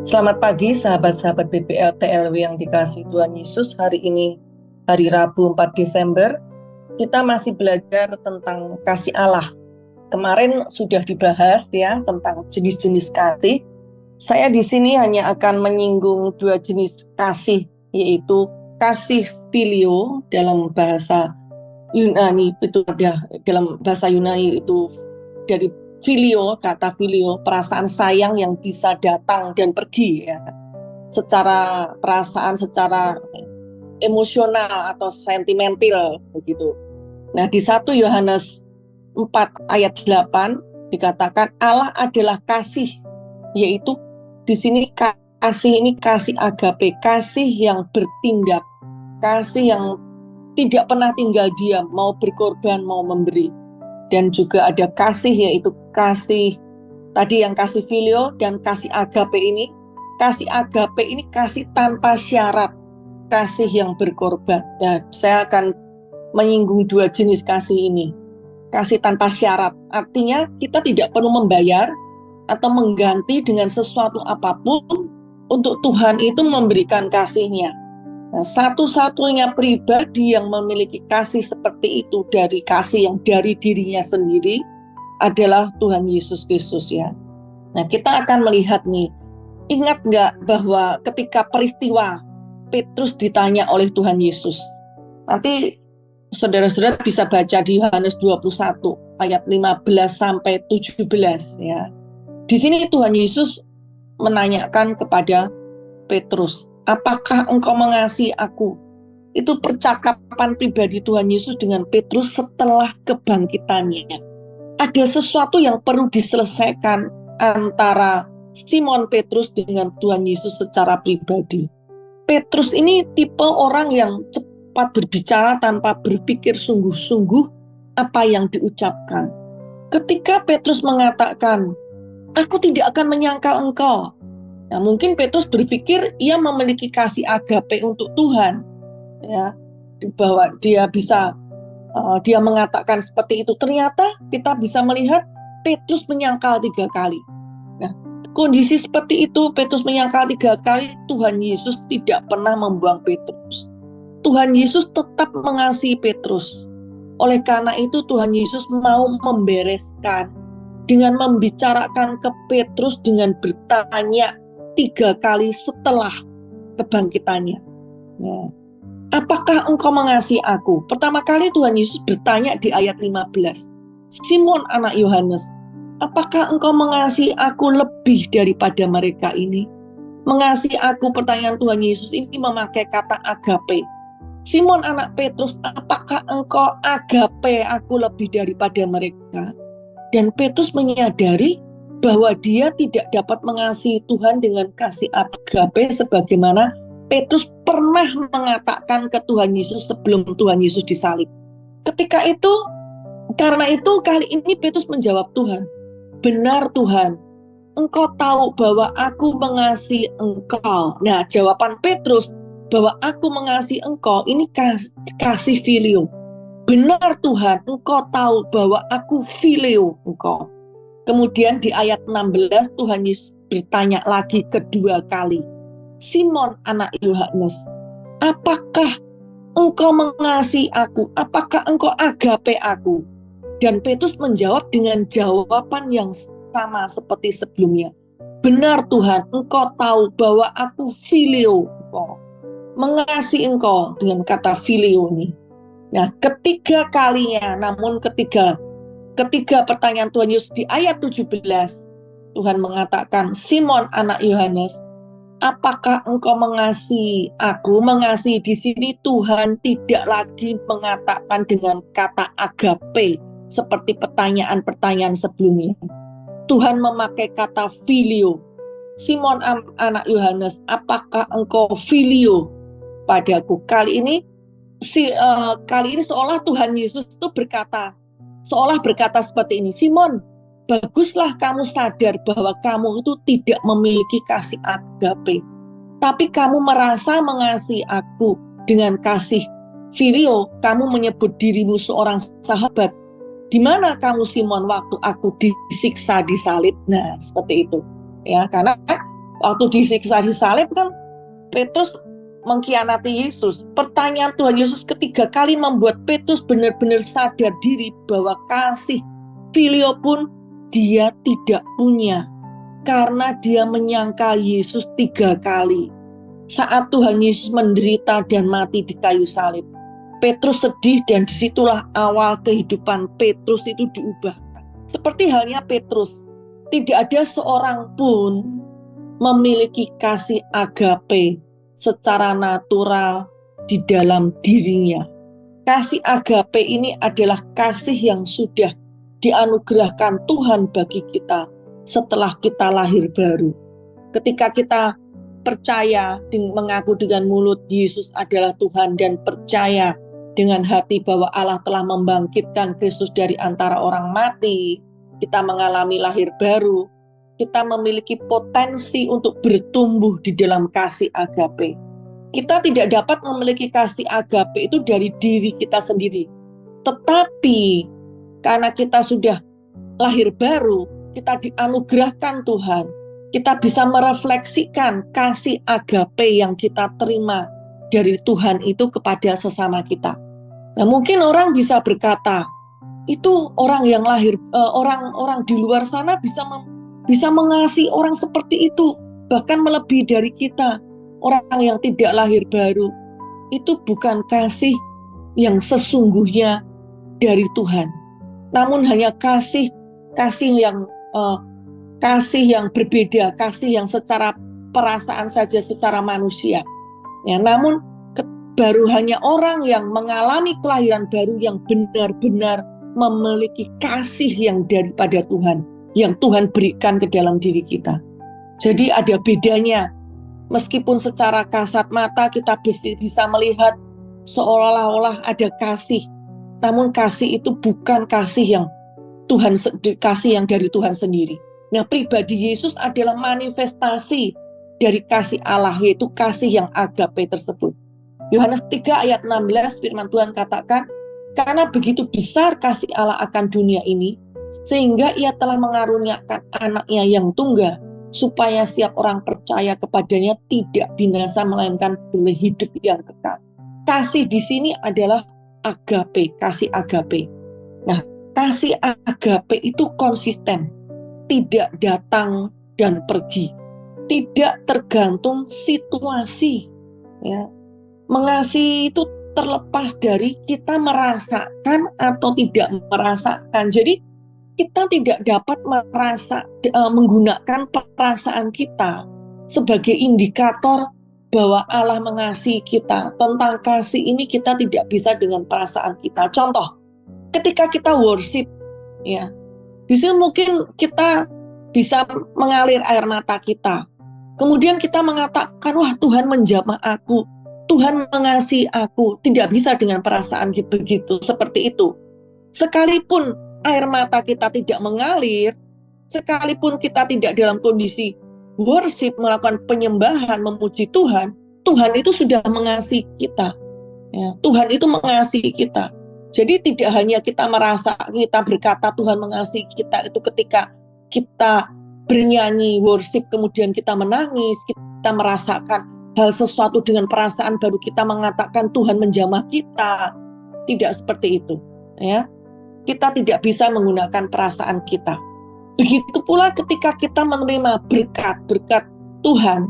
Selamat pagi sahabat-sahabat BPL TLW yang dikasihi Tuhan Yesus. Hari ini hari Rabu 4 Desember. Kita masih belajar tentang kasih Allah. Kemarin sudah dibahas ya tentang jenis-jenis kasih. Saya di sini hanya akan menyinggung dua jenis kasih, yaitu kasih filio dalam bahasa Yunani, itu ada dalam bahasa Yunani itu dari filio, kata filio, perasaan sayang yang bisa datang dan pergi ya. Secara perasaan, secara emosional atau sentimental begitu. Nah, di 1 Yohanes 4 ayat 8 dikatakan Allah adalah kasih, yaitu di sini kasih ini kasih agape, kasih yang bertindak, kasih yang tidak pernah tinggal diam, mau berkorban, mau memberi. Dan juga ada kasih, yaitu kasih tadi yang kasih filio dan kasih agape ini. Kasih agape ini kasih tanpa syarat, kasih yang berkorban. Dan saya akan menyinggung dua jenis kasih ini. Kasih tanpa syarat, artinya kita tidak perlu membayar atau mengganti dengan sesuatu apapun untuk Tuhan itu memberikan kasihnya. Nah, satu-satunya pribadi yang memiliki kasih seperti itu dari kasih yang dari dirinya sendiri adalah Tuhan Yesus Kristus ya. Nah, kita akan melihat nih, ingat nggak bahwa ketika peristiwa Petrus ditanya oleh Tuhan Yesus, nanti saudara-saudara bisa baca di Yohanes 21 ayat 15 sampai 17 ya. Di sini Tuhan Yesus menanyakan kepada Petrus, apakah engkau mengasihi aku? Itu percakapan pribadi Tuhan Yesus dengan Petrus setelah kebangkitannya. Ada sesuatu yang perlu diselesaikan antara Simon Petrus dengan Tuhan Yesus secara pribadi. Petrus ini tipe orang yang cepat berbicara tanpa berpikir sungguh-sungguh apa yang diucapkan. Ketika Petrus mengatakan, aku tidak akan menyangkal engkau. Nah, mungkin Petrus berpikir ia memiliki kasih agape untuk Tuhan, ya, bahwa dia bisa dia mengatakan seperti itu. Ternyata kita bisa melihat Petrus menyangkal 3 kali. Nah, kondisi seperti itu, Petrus menyangkal 3 kali, Tuhan Yesus tidak pernah membuang Petrus. Tuhan Yesus tetap mengasihi Petrus. Oleh karena itu Tuhan Yesus mau membereskan dengan membicarakan ke Petrus dengan bertanya 3 kali setelah kebangkitannya. Nah, apakah engkau mengasihi aku? Pertama kali Tuhan Yesus bertanya di ayat 15. Simon anak Yohanes, apakah engkau mengasihi aku lebih daripada mereka ini? Mengasihi aku, pertanyaan Tuhan Yesus ini memakai kata agape. Simon anak Petrus, apakah engkau agape aku lebih daripada mereka? Dan Petrus menyadari bahwa dia tidak dapat mengasihi Tuhan dengan kasih agape sebagaimana Petrus pernah mengatakan ke Tuhan Yesus sebelum Tuhan Yesus disalib. Karena itu kali ini Petrus menjawab Tuhan, benar Tuhan, engkau tahu bahwa aku mengasihi engkau. Nah, jawaban Petrus bahwa aku mengasihi engkau ini kasih filio. Benar Tuhan, engkau tahu bahwa aku filio engkau. Kemudian di ayat 16 Tuhan Yesus bertanya lagi kedua kali. Simon anak Yohanes, apakah engkau mengasihi aku? Apakah engkau agape aku? Dan Petrus menjawab dengan jawaban yang sama seperti sebelumnya. Benar Tuhan, engkau tahu bahwa aku filio engkau. Mengasihi engkau dengan kata filio ini. Nah, ketiga kalinya, namun ketiga pertanyaan Tuhan Yesus di ayat 17, Tuhan mengatakan, Simon anak Yohanes, apakah engkau mengasihi aku? Mengasihi di sini Tuhan tidak lagi mengatakan dengan kata agape seperti pertanyaan-pertanyaan sebelumnya. Tuhan memakai kata filio. Simon anak Yohanes, apakah engkau filio padaku? Kali ini seolah Tuhan Yesus itu seolah berkata seperti ini, Simon, baguslah kamu sadar bahwa kamu itu tidak memiliki kasih agape, tapi kamu merasa mengasihi aku dengan kasih filio. Kamu menyebut dirimu seorang sahabat. Di mana kamu Simon waktu aku disiksa disalib? Nah, seperti itu. Ya, karena Waktu disiksa di salib kan Petrus mengkhianati Yesus. Pertanyaan Tuhan Yesus ketiga kali membuat Petrus benar-benar sadar diri bahwa kasih filio pun dia tidak punya, karena dia menyangkal Yesus 3 kali. Saat Tuhan Yesus menderita dan mati di kayu salib, Petrus sedih, dan disitulah awal kehidupan Petrus itu diubahkan. Seperti halnya Petrus, tidak ada seorang pun memiliki kasih agape secara natural di dalam dirinya. Kasih agape ini adalah kasih yang sudah dianugerahkan Tuhan bagi kita setelah kita lahir baru. Ketika kita percaya, mengaku dengan mulut Yesus adalah Tuhan, dan percaya dengan hati bahwa Allah telah membangkitkan Kristus dari antara orang mati, kita mengalami lahir baru, kita memiliki potensi untuk bertumbuh di dalam kasih agape. Kita tidak dapat memiliki kasih agape itu dari diri kita sendiri. Tetapi karena kita sudah lahir baru, kita dianugerahkan Tuhan, kita bisa merefleksikan kasih agape yang kita terima dari Tuhan itu kepada sesama kita. Nah, mungkin orang bisa berkata, itu orang yang lahir, orang di luar sana bisa mengasihi orang seperti itu, bahkan melebihi dari kita. Orang yang tidak lahir baru, itu bukan kasih yang sesungguhnya dari Tuhan, namun hanya kasih yang berbeda, kasih yang secara perasaan saja, secara manusia. Ya, namun baru hanya orang yang mengalami kelahiran baru yang benar-benar memiliki kasih yang daripada Tuhan, yang Tuhan berikan ke dalam diri kita. Jadi ada bedanya. Meskipun secara kasat mata kita bisa melihat seolah-olah ada kasih, namun kasih itu bukan kasih yang dari Tuhan sendiri. Nah, pribadi Yesus adalah manifestasi dari kasih Allah, yaitu kasih yang agape tersebut. Yohanes 3 ayat 16 firman Tuhan katakan, karena begitu besar kasih Allah akan dunia ini, sehingga ia telah mengaruniakan anaknya yang tunggal, supaya setiap orang percaya kepadanya tidak binasa, melainkan boleh hidup yang kekal. Kasih di sini adalah agape, kasih agape. Nah, kasih agape itu konsisten, tidak datang dan pergi, tidak tergantung situasi. Ya, mengasihi itu terlepas dari kita merasakan atau tidak merasakan. Jadi kita tidak dapat menggunakan perasaan kita sebagai indikator bahwa Allah mengasihi kita. Tentang kasih ini kita tidak bisa dengan perasaan kita. Contoh, ketika kita worship, ya, di sini mungkin kita bisa mengalir air mata kita. Kemudian kita mengatakan, wah, Tuhan menjamah aku, Tuhan mengasihi aku. Tidak bisa dengan perasaan begitu, seperti itu. Sekalipun air mata kita tidak mengalir, sekalipun kita tidak dalam kondisi worship, melakukan penyembahan, memuji Tuhan, Tuhan itu sudah mengasihi kita. Ya, Tuhan itu mengasihi kita. Jadi tidak hanya kita merasa, kita berkata Tuhan mengasihi kita itu ketika kita bernyanyi worship, kemudian kita menangis, kita merasakan hal sesuatu dengan perasaan, baru kita mengatakan Tuhan menjamah kita. Tidak seperti itu, ya. Kita tidak bisa menggunakan perasaan kita. Begitu pula ketika kita menerima berkat Tuhan,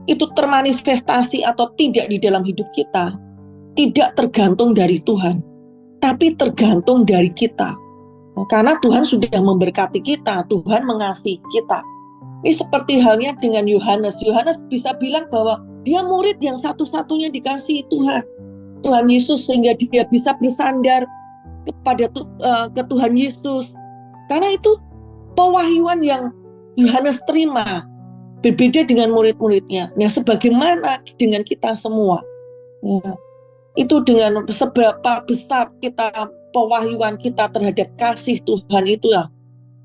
itu termanifestasi atau tidak di dalam hidup kita, tidak tergantung dari Tuhan, tapi tergantung dari kita. Karena Tuhan sudah memberkati kita, Tuhan mengasihi kita. Ini seperti halnya dengan Yohanes. Yohanes bisa bilang bahwa dia murid yang satu-satunya dikasihi Tuhan Yesus, sehingga dia bisa bersandar kepada ke Tuhan Yesus. Karena itu pewahyuan yang Yohanes terima berbeda dengan murid-muridnya. Nah, sebagaimana dengan kita semua, ya, itu dengan seberapa besar kita pewahyuan kita terhadap kasih Tuhan itu, ya.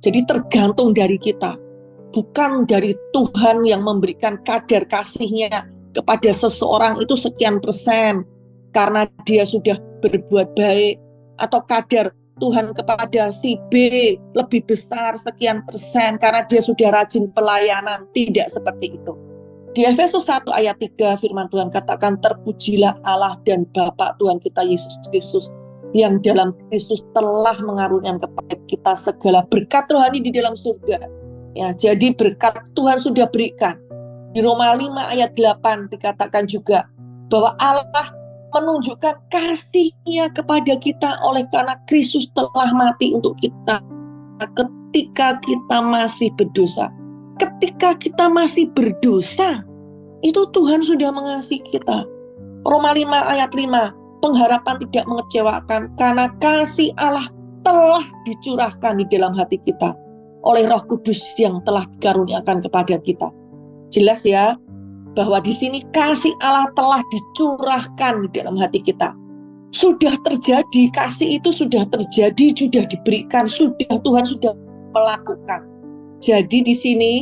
Jadi tergantung dari kita, bukan dari Tuhan yang memberikan kadar kasihnya kepada seseorang itu sekian persen karena dia sudah berbuat baik, atau kadar Tuhan kepada si B lebih besar sekian persen karena dia sudah rajin pelayanan. Tidak seperti itu. Di Efesus 1 ayat 3 firman Tuhan katakan, terpujilah Allah dan Bapa Tuhan kita Yesus Kristus, yang dalam Kristus telah mengaruniakan kepada kita segala berkat rohani di dalam surga. Ya, jadi berkat Tuhan sudah berikan. Di Roma 5 ayat 8 dikatakan juga bahwa Allah menunjukkan kasih-Nya kepada kita oleh karena Kristus telah mati untuk kita ketika kita masih berdosa. Ketika kita masih berdosa, itu Tuhan sudah mengasihi kita. Roma 5 ayat 5, pengharapan tidak mengecewakan karena kasih Allah telah dicurahkan di dalam hati kita oleh Roh Kudus yang telah dikaruniakan kepada kita. Jelas ya, bahwa di sini kasih Allah telah dicurahkan di dalam hati kita. Sudah terjadi, kasih itu sudah terjadi, sudah diberikan, Tuhan sudah melakukan. Jadi di sini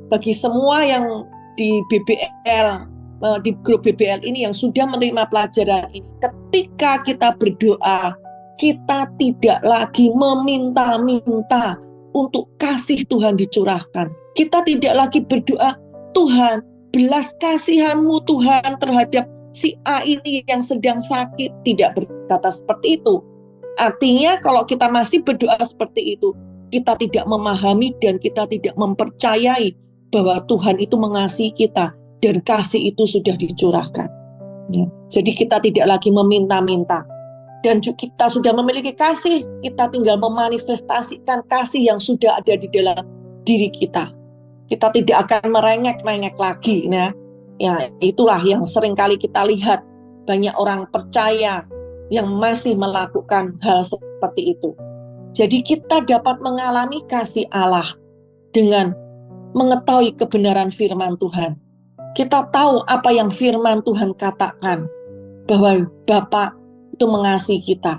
bagi semua yang di BBL, di grup BBL ini yang sudah menerima pelajaran ini, ketika kita berdoa, kita tidak lagi meminta-minta untuk kasih Tuhan dicurahkan. Kita tidak lagi berdoa, Tuhan, belas kasihan-Mu Tuhan terhadap si A ini yang sedang sakit. Tidak berkata seperti itu. Artinya kalau kita masih berdoa seperti itu, kita tidak memahami dan kita tidak mempercayai bahwa Tuhan itu mengasihi kita dan kasih itu sudah dicurahkan. Ya. Jadi kita tidak lagi meminta-minta. Dan kita sudah memiliki kasih, kita tinggal memanifestasikan kasih yang sudah ada di dalam diri kita. Kita tidak akan merengek-rengek lagi. Nah, ya itulah yang sering kali kita lihat banyak orang percaya yang masih melakukan hal seperti itu. Jadi kita dapat mengalami kasih Allah dengan mengetahui kebenaran firman Tuhan. Kita tahu apa yang firman Tuhan katakan, bahwa Bapa itu mengasihi kita.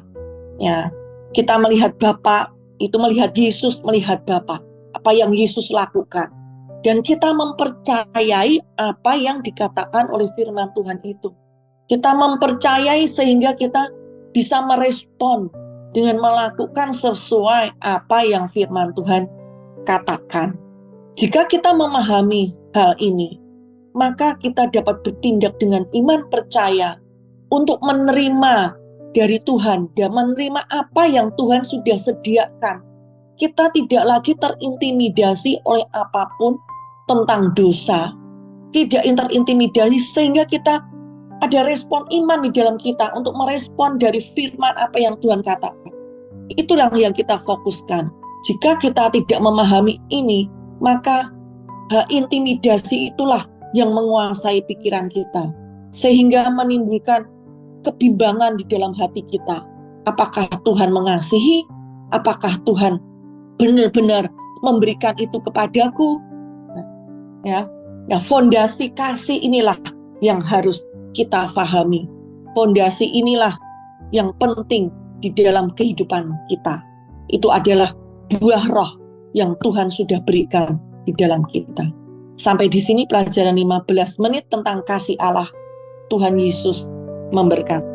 Ya, kita melihat Bapa itu melihat Yesus, melihat Bapa, apa yang Yesus lakukan. Dan kita mempercayai apa yang dikatakan oleh firman Tuhan itu. Kita mempercayai sehingga kita bisa merespon dengan melakukan sesuai apa yang firman Tuhan katakan. Jika kita memahami hal ini, maka kita dapat bertindak dengan iman percaya untuk menerima dari Tuhan dan menerima apa yang Tuhan sudah sediakan. Kita tidak lagi terintimidasi oleh apapun tentang dosa, tidak terintimidasi sehingga kita ada respon iman di dalam kita untuk merespon dari firman apa yang Tuhan katakan. Itulah yang kita fokuskan. Jika kita tidak memahami ini, maka intimidasi itulah yang menguasai pikiran kita, sehingga menimbulkan kebimbangan di dalam hati kita. Apakah Tuhan mengasihi? Apakah Tuhan benar-benar memberikan itu kepadaku? Nah, fondasi kasih inilah yang harus kita pahami. Fondasi inilah yang penting di dalam kehidupan kita. Itu adalah buah roh yang Tuhan sudah berikan di dalam kita. Sampai di sini pelajaran 15 menit tentang kasih Allah. Tuhan Yesus memberkati.